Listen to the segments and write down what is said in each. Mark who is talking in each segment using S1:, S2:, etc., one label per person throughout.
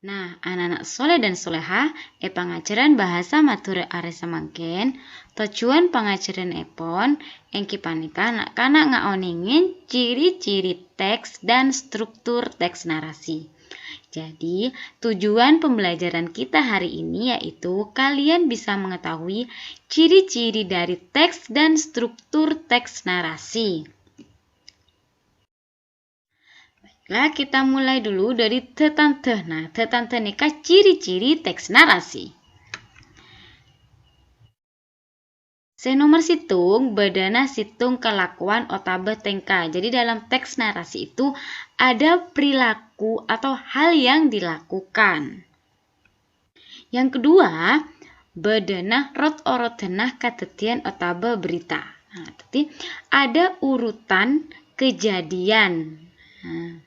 S1: Nah, anak-anak soleh dan soleha, pengajaran bahasa mature are semangkin, tujuan pengajaran epon, engki panika anak-anak ngaoningin ciri-ciri teks dan struktur teks narasi. Jadi, tujuan pembelajaran kita hari ini yaitu kalian bisa mengetahui ciri-ciri dari teks dan struktur teks narasi. Lah kita mulai dulu dari tetante. Nah, tetante nikah ciri-ciri teks narasi. Nomor situng, badana situng kelakuan otabe tengka. Jadi dalam teks narasi itu ada perilaku atau hal yang dilakukan. Yang kedua, badana rot orotenah kadetian otabe berita. Nah, jadi ada urutan kejadian. Nah,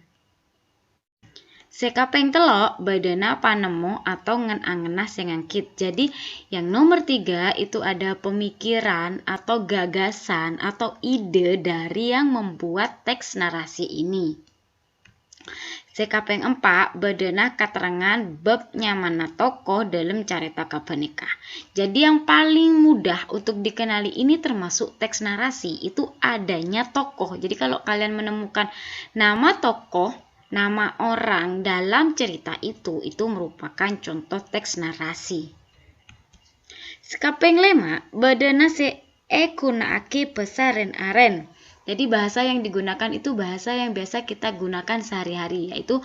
S1: sekapeng telok badana panemo atau ngen-angenah sing ngangkit. Jadi yang nomor 3 itu ada pemikiran atau gagasan atau ide dari yang membuat teks narasi ini. Sekapeng 4 badana katerangan bab nyamana tokoh dalam carita kabaneka. Jadi yang paling mudah untuk dikenali ini termasuk teks narasi itu adanya tokoh. Jadi kalau kalian menemukan nama tokoh, nama orang dalam cerita itu merupakan contoh teks narasi. Sekapeng 5 badana se gunakake besaren aren. Jadi bahasa yang digunakan itu bahasa yang biasa kita gunakan sehari-hari, yaitu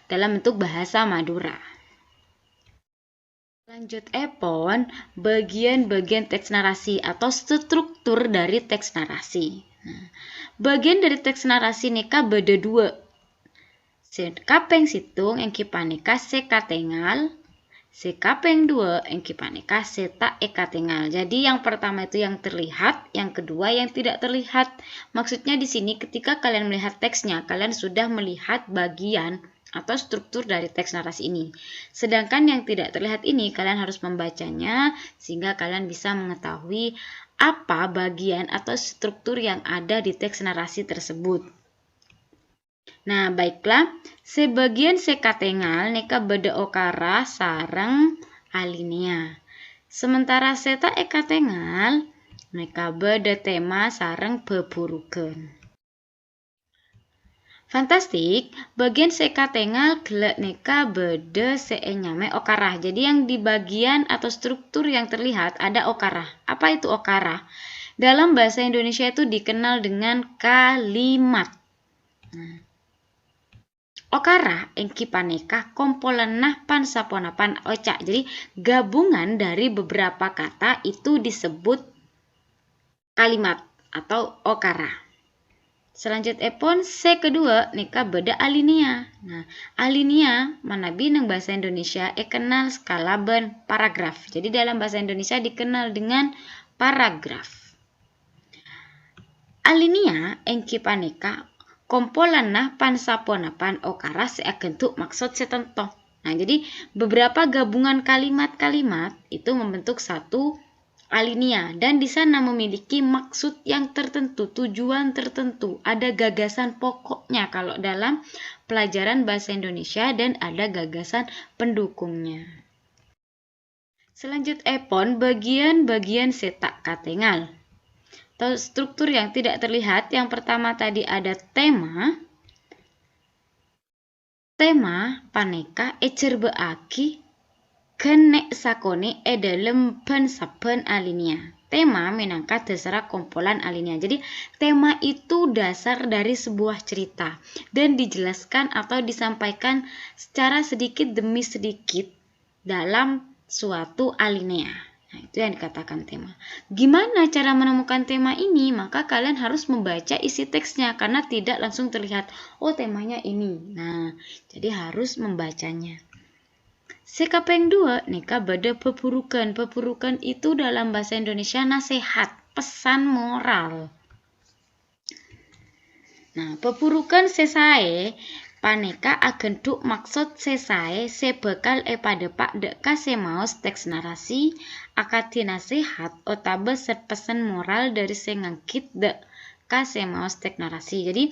S1: dalam bentuk bahasa Madura. Lanjut epon, bagian-bagian teks narasi atau struktur dari teks narasi. Nah, bagian dari teks narasi nika beda dua. Sekapeng situng engki panika sekatengal, sekapeng 2 engki panika seta ekatengal. Jadi yang pertama itu yang terlihat, yang kedua yang tidak terlihat. Maksudnya di sini ketika kalian melihat teksnya, kalian sudah melihat bagian atau struktur dari teks narasi ini. Sedangkan yang tidak terlihat ini kalian harus membacanya sehingga kalian bisa mengetahui apa bagian atau struktur yang ada di teks narasi tersebut. Nah, baiklah, sebagian sekatengal neka beda okara sareng alinea. Sementara seta ekatengal neka beda tema sareng beburugen. Fantastik, bagian sekatengal gelek neka beda seenyame okarah. Jadi yang di bagian atau struktur yang terlihat ada okarah. Apa itu okarah? Dalam bahasa Indonesia itu dikenal dengan kalimat. Nah, okara engki paneka kompolenah pan saponapan ocak. Jadi gabungan dari beberapa kata itu disebut kalimat atau okara. Selanjutnya pun se kedua nika beda alinea. Nah, alinea manabi nang bahasa Indonesia kenal skala ben paragraf. Jadi dalam bahasa Indonesia dikenal dengan paragraf. Alinea engki paneka kompolanah pan saponapan okara seagentuk maksud setentoh. Nah, jadi beberapa gabungan kalimat-kalimat itu membentuk satu alinea dan di sana memiliki maksud yang tertentu, tujuan tertentu, ada gagasan pokoknya kalau dalam pelajaran bahasa Indonesia dan ada gagasan pendukungnya. Selanjut epon bagian-bagian setak katengal. Atau struktur yang tidak terlihat, yang pertama tadi ada tema. Tema paneka ecerbeaki kenek sakone dalam ben saben alinea. Tema minangka dasar kumpulan alinea. Jadi tema itu dasar dari sebuah cerita dan dijelaskan atau disampaikan secara sedikit demi sedikit dalam suatu alinea. Nah, itu yang dikatakan tema. Gimana cara menemukan tema ini? Maka kalian harus membaca isi teksnya karena tidak langsung terlihat, oh temanya ini. Nah, jadi harus membacanya. Sekapeng 2 nika beda pepurukan. Pepurukan itu dalam bahasa Indonesia nasihat, pesan moral. Nah, pepurukan sesae paneka agenduk maksud sesae sebekal padepak deka semaos teks narasi akadi nasihat otabe set pesan moral dari sengangkit deka semaos teks narasi. Jadi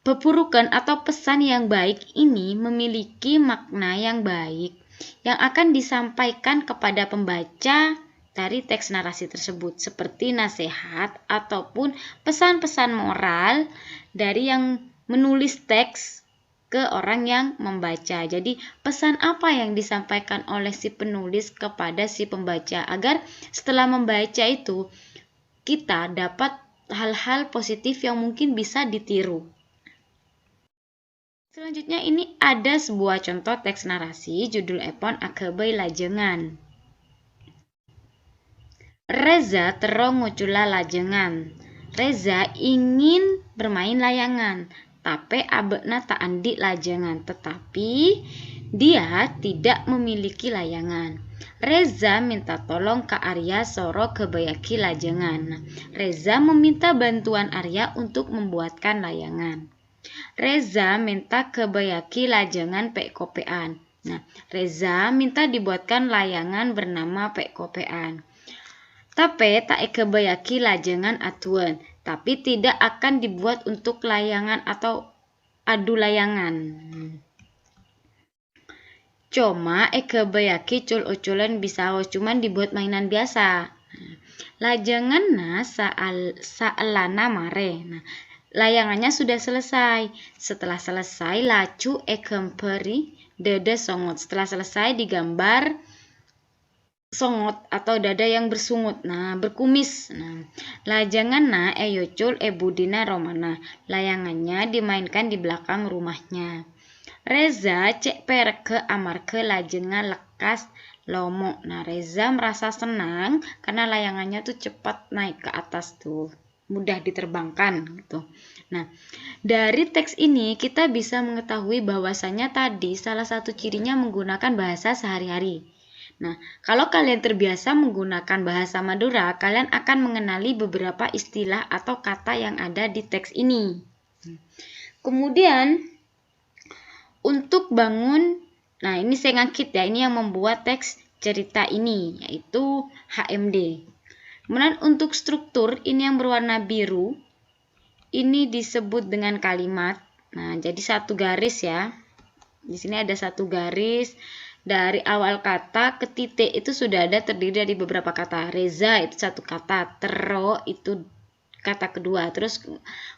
S1: Pepurukan atau pesan yang baik ini memiliki makna yang baik yang akan disampaikan kepada pembaca dari teks narasi tersebut, seperti nasihat ataupun pesan-pesan moral dari yang menulis teks ke orang yang membaca. Jadi pesan apa yang disampaikan oleh si penulis kepada si pembaca agar setelah membaca itu kita dapat hal-hal positif yang mungkin bisa ditiru. Selanjutnya ini ada sebuah contoh teks narasi judul epon Akebay Lajengan. Reza terong ngucula lajengan. Reza ingin bermain layangan, tapi abekna tak andi lajengan, tetapi dia tidak memiliki layangan. Reza minta tolong ke Arya soro kebayaki lajengan. Reza meminta bantuan Arya untuk membuatkan layangan. Reza minta kebayaki lajangan pek kopean. Nah, Reza minta dibuatkan layangan bernama pek kopean. Tapi tak kebayaki lajangan atuan, tapi tidak akan dibuat untuk layangan atau adu layangan. Cuma kebayaki cul-uculan bisa cuman dibuat mainan biasa. Lajangan na saalana mare. Nah, layangannya sudah selesai. Setelah selesai, lacu ekemperi dada songot. Setelah selesai digambar songot atau dada yang bersungut. Nah, berkumis. Nah, lajangan na yocul budina romana. Layangannya dimainkan di belakang rumahnya. Reza cek perke amarke lajengan lekas lomo. Nah, Reza merasa senang karena layangannya tuh cepat naik ke atas tuh. Mudah diterbangkan gitu. Nah, dari teks ini kita bisa mengetahui bahwasanya tadi salah satu cirinya menggunakan bahasa sehari-hari. Nah, kalau kalian terbiasa menggunakan bahasa Madura, kalian akan mengenali beberapa istilah atau kata yang ada di teks ini. Kemudian untuk bangun, nah ini saya ngakit ya, ini yang membuat teks cerita ini yaitu HMD. Kemudian untuk struktur ini yang berwarna biru, ini disebut dengan kalimat. Nah, jadi satu garis ya. Di sini ada satu garis. Dari awal kata ke titik itu sudah ada terdiri dari beberapa kata. Reza itu satu kata, tero itu kata kedua. Terus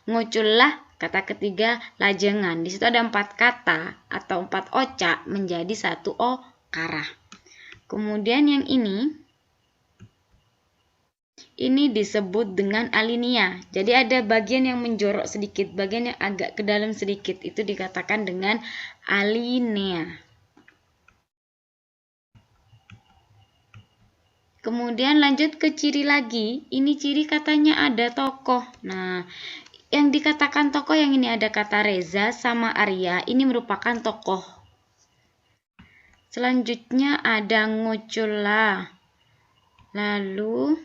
S1: ngucullah kata ketiga, lajengan. Di situ ada 4 kata atau 4 oca menjadi satu okarah. Kemudian yang ini disebut dengan alinea. Jadi ada bagian yang menjorok sedikit, bagian yang agak ke dalam sedikit. Itu dikatakan dengan alinea. Kemudian lanjut ke ciri lagi. Ini ciri katanya ada tokoh. Nah, yang dikatakan tokoh yang ini ada kata Reza sama Arya. Ini merupakan tokoh. Selanjutnya ada ngucula. Lalu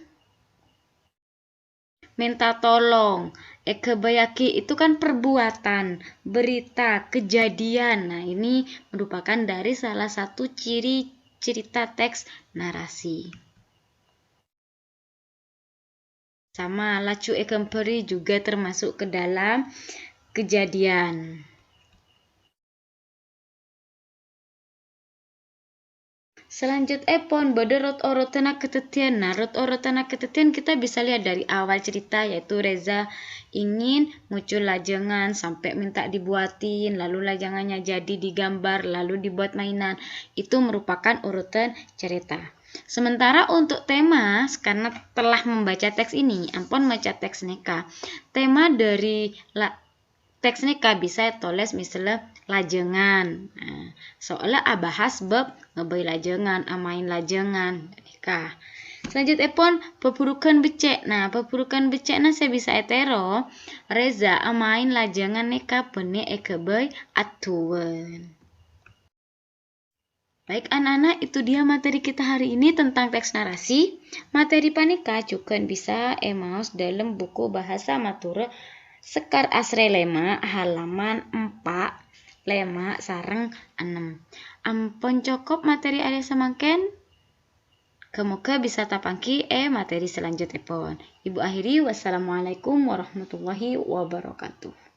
S1: minta tolong. Kebayaki itu kan perbuatan, berita, kejadian. Nah, ini merupakan dari salah satu ciri cerita teks narasi. Sama lacu ekemperi juga termasuk ke dalam kejadian. Selanjut epon rot orotana ketetian. Nah, rot orotana ketetian kita bisa lihat dari awal cerita yaitu Reza ingin muncul lajangan sampai minta dibuatin, lalu lajangannya jadi digambar, lalu dibuat mainan. Itu merupakan urutan cerita. Sementara untuk tema, karena telah membaca teks ini, ampun membaca teks neka. Tema dari teks neka bisa tulis misalnya lajengan. Nah, soalnya abahas bab ngebay lajengan, amain lajengan. Neka. Selanjutnya pun pepurukan becek. Nah, pepurukan becek nah saya bisa etero. Reza amain lajengan neka pene ekebay atuan. Baik anak-anak, itu dia materi kita hari ini tentang teks narasi. Materi panika juga bisa emaus dalam buku bahasa Madura Sekar Asre Lema halaman 4 lema sareng 6. Ampun cukup materi ada semangken. Semoga bisa tapangki materi selanjutnya pun. Ibu akhiri wassalamualaikum warahmatullahi wabarakatuh.